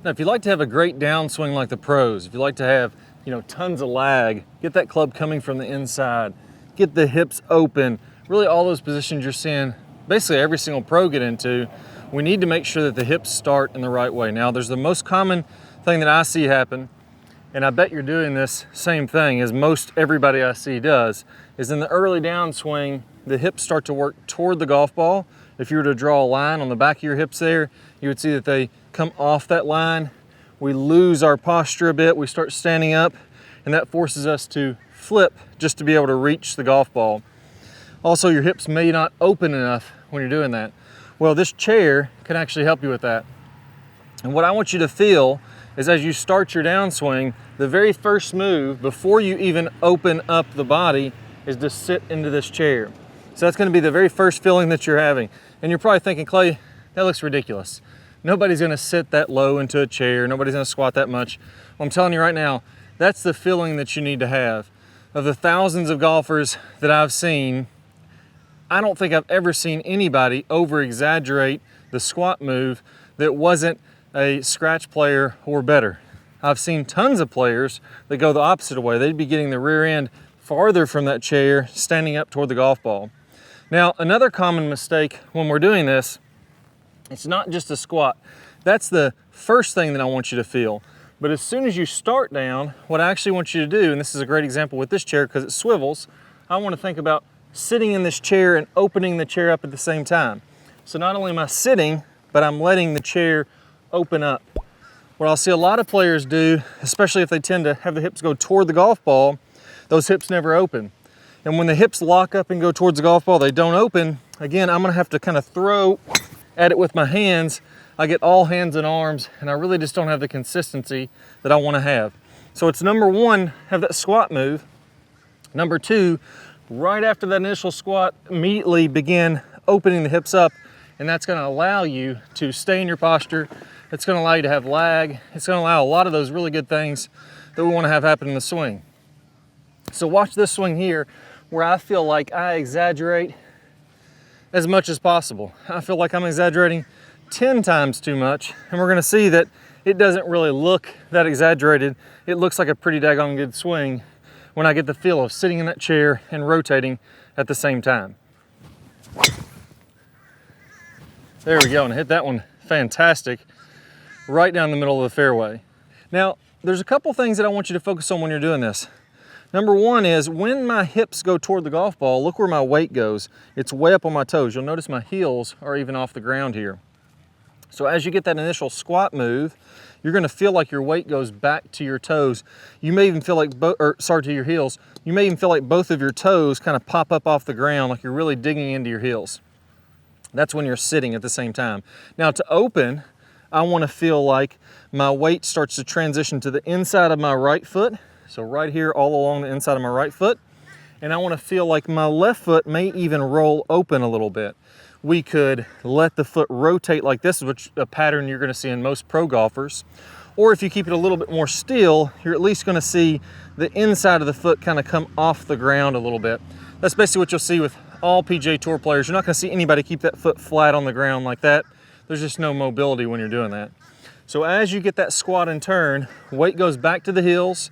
Now, if you like to have a great downswing like the pros, if you like to have, tons of lag, get that club coming from the inside, get the hips open, really all those positions you're seeing basically every single pro get into, we need to make sure that the hips start in the right way. Now, there's the most common thing that I see happen, and I bet you're doing this same thing as most everybody I see does, is in the early downswing, the hips start to work toward the golf ball. If you were to draw a line on the back of your hips there, you would see that they come off that line. We lose our posture a bit, we start standing up, and that forces us to flip just to be able to reach the golf ball. Also, your hips may not open enough when you're doing that. Well, this chair can actually help you with that. And what I want you to feel is as you start your downswing, the very first move, before you even open up the body, is to sit into this chair. So that's gonna be the very first feeling that you're having. And you're probably thinking, Clay, that looks ridiculous. Nobody's gonna sit that low into a chair. Nobody's gonna squat that much. Well, I'm telling you right now, that's the feeling that you need to have. Of the thousands of golfers that I've seen, I don't think I've ever seen anybody over-exaggerate the squat move that wasn't a scratch player or better. I've seen tons of players that go the opposite way. They'd be getting the rear end farther from that chair, standing up toward the golf ball. Now, another common mistake when we're doing this, it's not just a squat. That's the first thing that I want you to feel. But as soon as you start down, what I actually want you to do, and this is a great example with this chair because it swivels, I want to think about sitting in this chair and opening the chair up at the same time. So not only am I sitting, but I'm letting the chair open up. What I'll see a lot of players do, especially if they tend to have the hips go toward the golf ball, those hips never open. And when the hips lock up and go towards the golf ball, they don't open. Again, I'm gonna have to kind of throw at it with my hands. I get all hands and arms, and I really just don't have the consistency that I wanna have. So it's number one, have that squat move. Number two, right after that initial squat, immediately begin opening the hips up, and that's gonna allow you to stay in your posture. It's gonna allow you to have lag. It's gonna allow a lot of those really good things that we wanna have happen in the swing. So watch this swing here, where I feel like I exaggerate as much as possible. I feel like I'm exaggerating 10 times too much, and we're gonna see that it doesn't really look that exaggerated. It looks like a pretty daggone good swing when I get the feel of sitting in that chair and rotating at the same time. There we go, and I hit that one fantastic, right down the middle of the fairway. Now, there's a couple things that I want you to focus on when you're doing this. Number one is when my hips go toward the golf ball, look where my weight goes. It's way up on my toes. You'll notice my heels are even off the ground here. So as you get that initial squat move, you're gonna feel like your weight goes back to your toes. You may even feel like, to your heels. You may even feel like both of your toes kind of pop up off the ground, like you're really digging into your heels. That's when you're sitting at the same time. Now to open, I wanna feel like my weight starts to transition to the inside of my right foot. So right here, all along the inside of my right foot. And I wanna feel like my left foot may even roll open a little bit. We could let the foot rotate like this, which is a pattern you're gonna see in most pro golfers. Or if you keep it a little bit more still, you're at least gonna see the inside of the foot kind of come off the ground a little bit. That's basically what you'll see with all PGA Tour players. You're not gonna see anybody keep that foot flat on the ground like that. There's just no mobility when you're doing that. So as you get that squat and turn, weight goes back to the heels,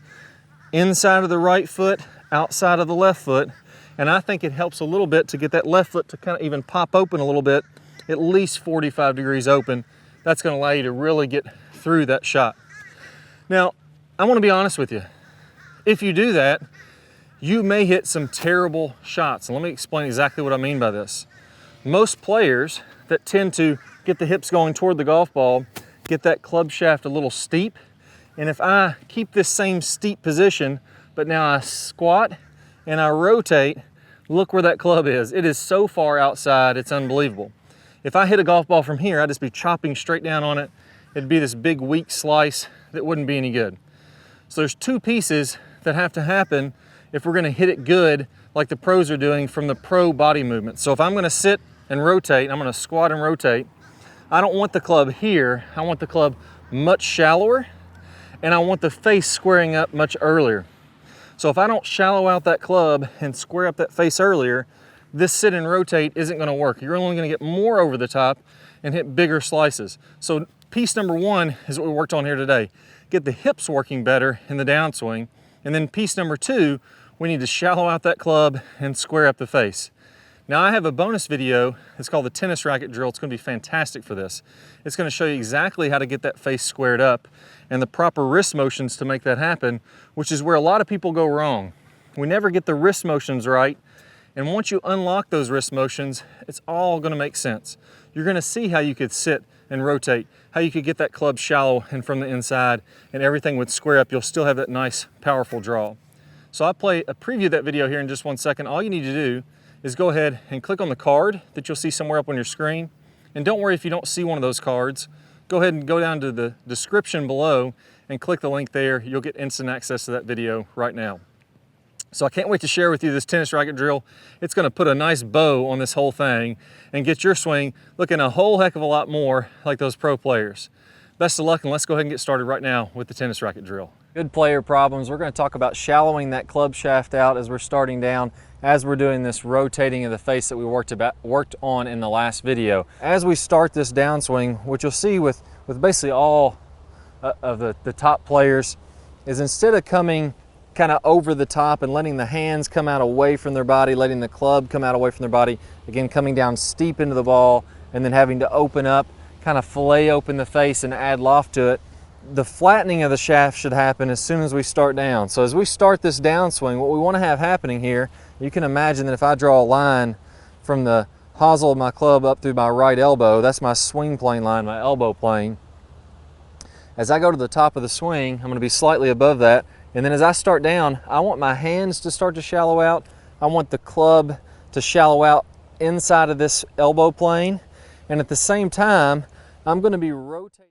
inside of the right foot, outside of the left foot, and I think it helps a little bit to get that left foot to kind of even pop open a little bit, at least 45 degrees open. That's gonna allow you to really get through that shot. Now, I wanna be honest with you. If you do that, you may hit some terrible shots. And let me explain exactly what I mean by this. Most players that tend to get the hips going toward the golf ball, get that club shaft a little steep, and if I keep this same steep position, but now I squat and I rotate, look where that club is. It is so far outside, it's unbelievable. If I hit a golf ball from here, I'd just be chopping straight down on it. It'd be this big weak slice that wouldn't be any good. So there's two pieces that have to happen if we're gonna hit it good like the pros are doing from the pro body movement. So if I'm gonna sit and rotate, I'm gonna squat and rotate, I don't want the club here, I want the club much shallower, and I want the face squaring up much earlier. So if I don't shallow out that club and square up that face earlier, this sit and rotate isn't gonna work. You're only gonna get more over the top and hit bigger slices. So piece number one is what we worked on here today. Get the hips working better in the downswing. And then piece number two, we need to shallow out that club and square up the face. Now I have a bonus video, it's called the tennis racket drill. It's gonna be fantastic for this. It's gonna show you exactly how to get that face squared up and the proper wrist motions to make that happen, which is where a lot of people go wrong. We never get the wrist motions right, and once you unlock those wrist motions, it's all gonna make sense. You're gonna see how you could sit and rotate, how you could get that club shallow and from the inside, and everything would square up. You'll still have that nice, powerful draw. So I'll play a preview of that video here in just 1 second. All you need to do is go ahead and click on the card that you'll see somewhere up on your screen. And don't worry if you don't see one of those cards. Go ahead and go down to the description below and click the link there. You'll get instant access to that video right now. So I can't wait to share with you this tennis racket drill. It's gonna put a nice bow on this whole thing and get your swing looking a whole heck of a lot more like those pro players. Best of luck, and let's go ahead and get started right now with the tennis racket drill. Good player problems. We're gonna talk about shallowing that club shaft out as we're starting down, as we're doing this rotating of the face that we worked on in the last video. As we start this downswing, what you'll see with basically all of the top players is instead of coming kind of over the top and letting the hands come out away from their body, letting the club come out away from their body, again coming down steep into the ball and then having to open up, kind of fillet open the face and add loft to it. The flattening of the shaft should happen as soon as we start down. So as we start this downswing, what we want to have happening here, you can imagine that if I draw a line from the hosel of my club up through my right elbow, that's my swing plane line, my elbow plane. As I go to the top of the swing, I'm going to be slightly above that. And then as I start down, I want my hands to start to shallow out. I want the club to shallow out inside of this elbow plane. And at the same time, I'm going to be rotating.